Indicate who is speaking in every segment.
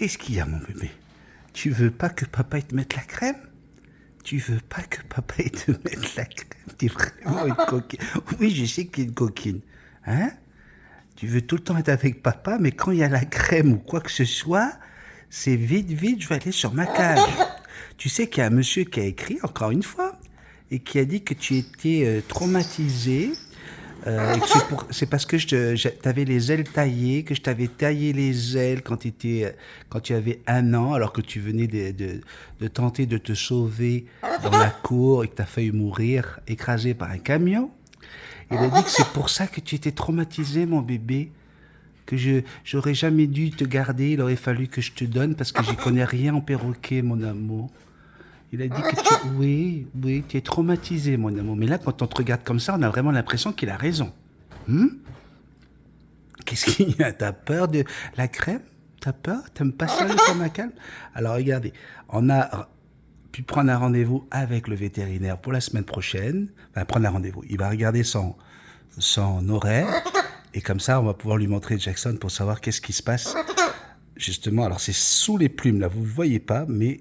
Speaker 1: Qu'est-ce qu'il y a, mon bébé? Tu veux pas que papa il te mette la crème? Tu veux pas que papa il te mette la crème? T'es vraiment une coquine. Oui, je sais que t'es une coquine. Hein? Tu veux tout le temps être avec papa, mais quand il y a la crème ou quoi que ce soit, c'est vite, vite, je vais aller sur ma cage. Tu sais qu'il y a un monsieur qui a écrit, encore une fois, et qui a dit que tu étais traumatisé. Et que c'est parce que t'avais les ailes taillées, que je t'avais taillé les ailes quand tu avais 1 an, alors que tu venais de tenter de te sauver dans la cour et que t'as failli mourir écrasé par un camion. Il a dit que c'est pour ça que tu étais traumatisé, mon bébé, que j'aurais jamais dû te garder, il aurait fallu que je te donne parce que j'y connais rien en perroquet, mon amour. Il a dit que oui, oui, tu es traumatisé, mon amour. Mais là, quand on te regarde comme ça, on a vraiment l'impression qu'il a raison. Qu'est-ce qu'il y a? T'as peur de la crème? T'as peur? T'aimes pas ça, le calme? Alors, regardez, on a pu prendre un rendez-vous avec le vétérinaire pour la semaine prochaine. Enfin, prendre un rendez-vous. Il va regarder son horaire. Et comme ça, on va pouvoir lui montrer Jackson pour savoir qu'est-ce qui se passe. Justement, alors c'est sous les plumes, là, vous ne le voyez pas, mais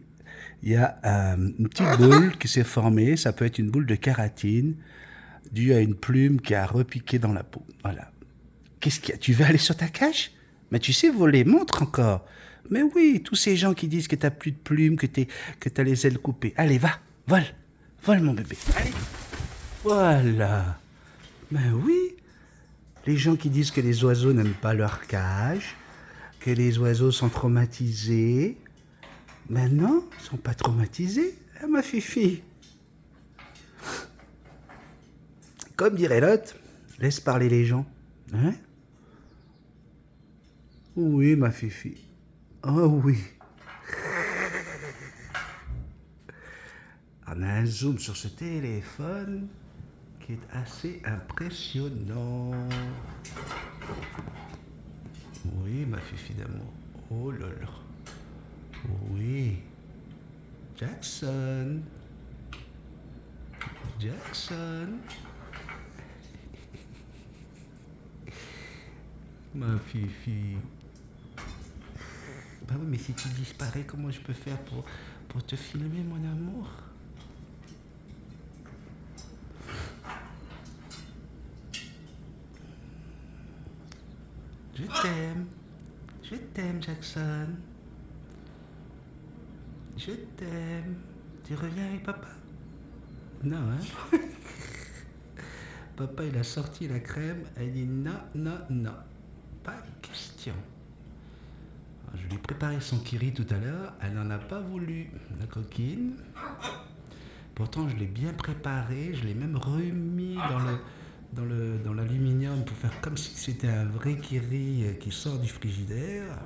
Speaker 1: il y a une petite boule qui s'est formée. Ça peut être une boule de kératine due à une plume qui a repiqué dans la peau. Voilà. Qu'est-ce qu'il y a? Tu veux aller sur ta cage? Mais tu sais voler, montre encore. Mais oui, tous ces gens qui disent que t'as plus de plumes, que t'as les ailes coupées. Allez, va, vole. Vole, mon bébé. Allez. Voilà. Ben oui. Les gens qui disent que les oiseaux n'aiment pas leur cage, que les oiseaux sont traumatisés. Ben non, ils sont pas traumatisés, hein, ma fifi. Comme dirait l'autre, laisse parler les gens. Hein? Oui, ma fifi. Oh oui. On a un zoom sur ce téléphone qui est assez impressionnant. Oui, ma fifi d'amour. Oh là là. Oui. Jackson. Jackson. Ma fifi. Bah oui, mais si tu disparais, comment je peux faire pour te filmer, mon amour? Je t'aime. Je t'aime, Jackson. Je t'aime. Tu reviens avec papa? Non, hein? Papa, il a sorti la crème. Elle dit non, non, non. Pas question. Alors, je lui ai préparé son kiri tout à l'heure. Elle n'en a pas voulu, la coquine. Pourtant, je l'ai bien préparé. Je l'ai même remis dans l'aluminium pour faire comme si c'était un vrai kiri qui sort du frigidaire.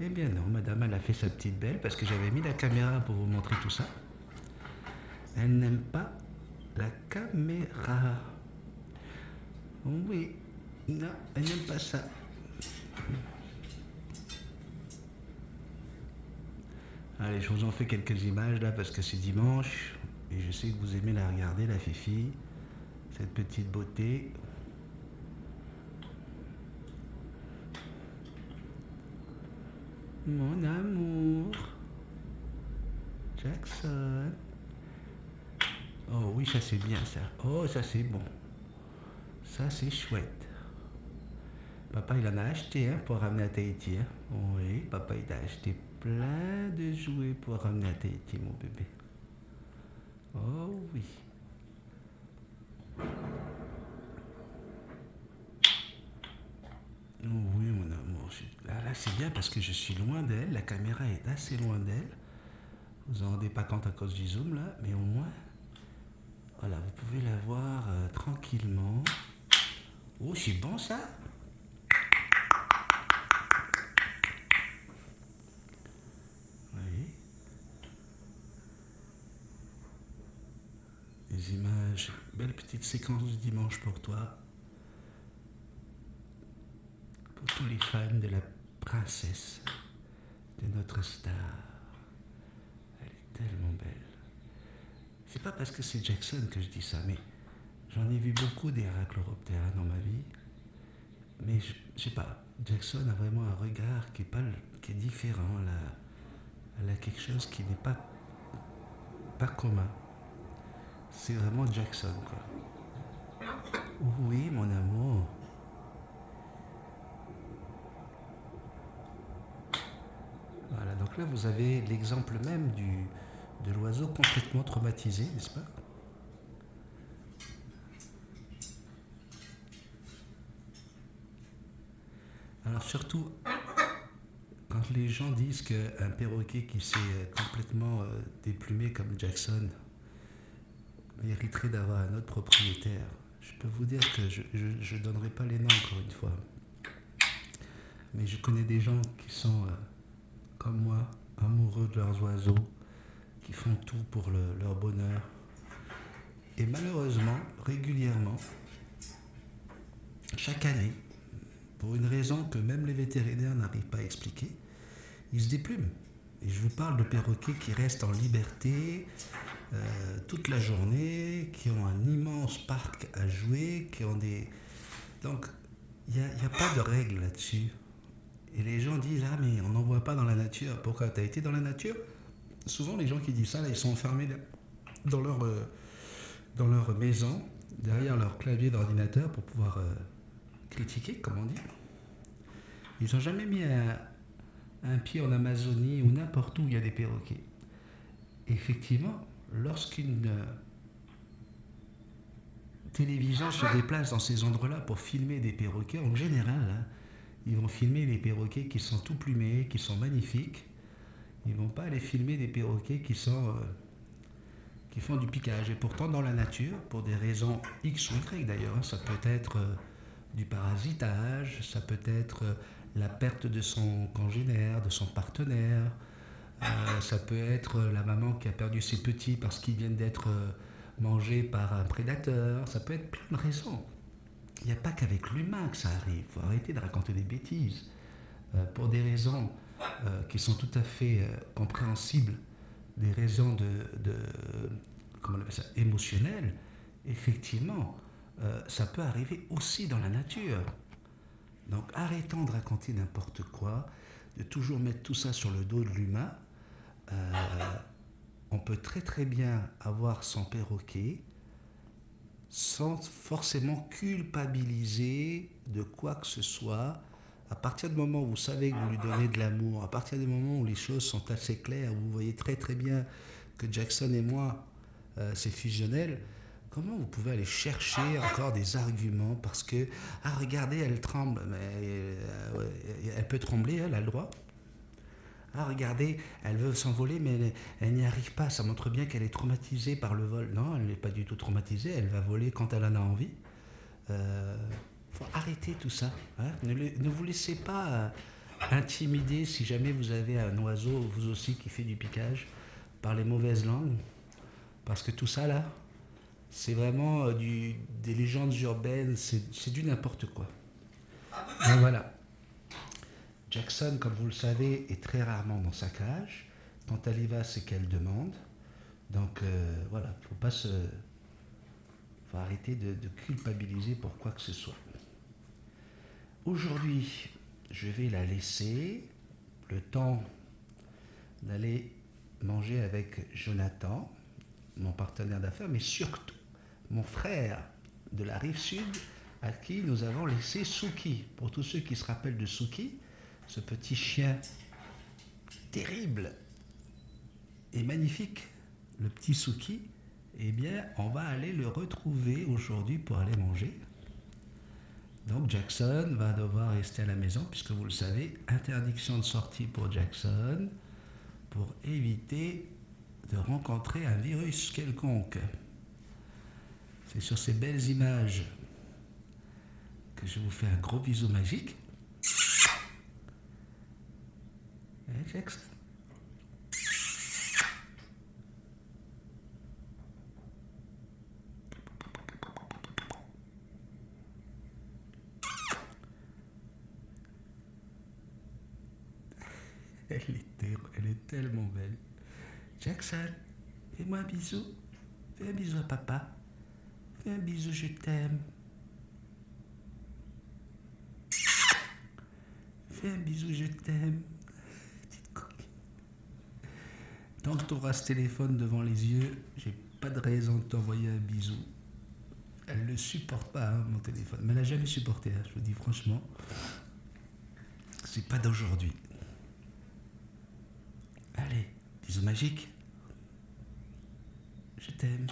Speaker 1: Eh bien non, madame, elle a fait sa petite belle parce que j'avais mis la caméra pour vous montrer tout ça. Elle n'aime pas la caméra. Oui, non, elle n'aime pas ça. Allez, je vous en fais quelques images là parce que c'est dimanche et je sais que vous aimez la regarder, la fifi. Cette petite beauté. Mon amour. Jackson. Oh oui, ça c'est bien ça. Oh, ça c'est bon. Ça c'est chouette. Papa il en a acheté hein, pour ramener à Tahiti. Hein. Oui, papa il a acheté plein de jouets pour ramener à Tahiti, mon bébé. Oh oui. Oh oui, mon amour. Là c'est bien parce que je suis loin d'elle. La caméra est assez loin d'elle. Vous en rendez pas compte à cause du zoom là, mais au moins, voilà, vous pouvez la voir tranquillement. Oh, c'est bon ça? Oui. Des images, belle petite séquence du dimanche pour toi. Pour tous les fans de la princesse, de notre star. Elle est tellement belle. C'est pas parce que c'est Jackson que je dis ça, mais j'en ai vu beaucoup des Arachloroptères dans ma vie. Mais je sais pas, Jackson a vraiment un regard qui qui est différent, elle a quelque chose qui n'est pas commun. C'est vraiment Jackson, quoi. Oui, mon amour. Voilà, donc là vous avez l'exemple même de l'oiseau complètement traumatisé, n'est-ce pas? Alors surtout, quand les gens disent qu'un perroquet qui s'est complètement déplumé comme Jackson mériterait d'avoir un autre propriétaire, je peux vous dire que je ne donnerai pas les noms encore une fois. Mais je connais des gens qui sont, comme moi, amoureux de leurs oiseaux, qui font tout pour leur bonheur. Et malheureusement, régulièrement, chaque année, pour une raison que même les vétérinaires n'arrivent pas à expliquer, ils se déplument. Et je vous parle de perroquets qui restent en liberté toute la journée, qui ont un immense parc à jouer, qui ont des... Donc, il n'y a pas de règle là-dessus. Et les gens disent, ah mais on n'en voit pas dans la nature. Pourquoi? Tu as été dans la nature? Souvent les gens qui disent ça, là, ils sont enfermés dans leur maison, derrière leur clavier d'ordinateur pour pouvoir critiquer, comme on dit. Ils n'ont jamais mis un pied en Amazonie ou n'importe où il y a des perroquets. Effectivement, lorsqu'une télévision se déplace dans ces endroits-là pour filmer des perroquets, en général, hein, ils vont filmer les perroquets qui sont tout plumés, qui sont magnifiques. Ils ne vont pas aller filmer des perroquets qui font du piquage. Et pourtant, dans la nature, pour des raisons X ou Y d'ailleurs, hein, ça peut être du parasitage, ça peut être la perte de son congénère, de son partenaire, ça peut être la maman qui a perdu ses petits parce qu'ils viennent d'être mangés par un prédateur, ça peut être plein de raisons. Il n'y a pas qu'avec l'humain que ça arrive, il faut arrêter de raconter des bêtises. Pour des raisons qui sont tout à fait compréhensibles, des raisons comment on appelle ça, émotionnelles, effectivement, ça peut arriver aussi dans la nature. Donc arrêtons de raconter n'importe quoi, de toujours mettre tout ça sur le dos de l'humain. On peut très très bien avoir son perroquet sans forcément culpabiliser de quoi que ce soit. À partir du moment où vous savez que vous lui donnez de l'amour, à partir du moment où les choses sont assez claires, vous voyez très très bien que Jackson et moi, c'est fusionnel, comment vous pouvez aller chercher encore des arguments parce que, ah regardez, elle tremble, mais elle peut trembler, elle a le droit. Ah regardez, elle veut s'envoler, mais elle n'y arrive pas, ça montre bien qu'elle est traumatisée par le vol. Non, elle n'est pas du tout traumatisée, elle va voler quand elle en a envie. Faut arrêter tout ça. Hein. Ne vous laissez pas intimider si jamais vous avez un oiseau, vous aussi, qui fait du piquage par les mauvaises langues. Parce que tout ça, là, c'est vraiment des légendes urbaines, c'est du n'importe quoi. Donc voilà. Jackson, comme vous le savez, est très rarement dans sa cage. Quand elle y va, c'est qu'elle demande. Donc voilà, faut arrêter de culpabiliser pour quoi que ce soit. Aujourd'hui, je vais la laisser le temps d'aller manger avec Jonathan, mon partenaire d'affaires, mais surtout mon frère de la rive sud, à qui nous avons laissé Suki. Pour tous ceux qui se rappellent de Suki, ce petit chien terrible et magnifique, le petit Suki, eh bien, on va aller le retrouver aujourd'hui pour aller manger. Donc Jackson va devoir rester à la maison, puisque vous le savez, interdiction de sortie pour Jackson, pour éviter de rencontrer un virus quelconque. C'est sur ces belles images que je vous fais un gros bisou magique. Et Jackson. Elle est tellement belle. Jackson, fais-moi un bisou. Fais un bisou à papa. Fais un bisou, je t'aime. Fais un bisou, je t'aime. Tant que tu auras ce téléphone devant les yeux, j'ai pas de raison de t'envoyer un bisou. Elle le supporte pas, hein, mon téléphone. Mais elle n'a jamais supporté, hein, je vous dis franchement. C'est pas d'aujourd'hui. Allez, bisous magiques. Je t'aime.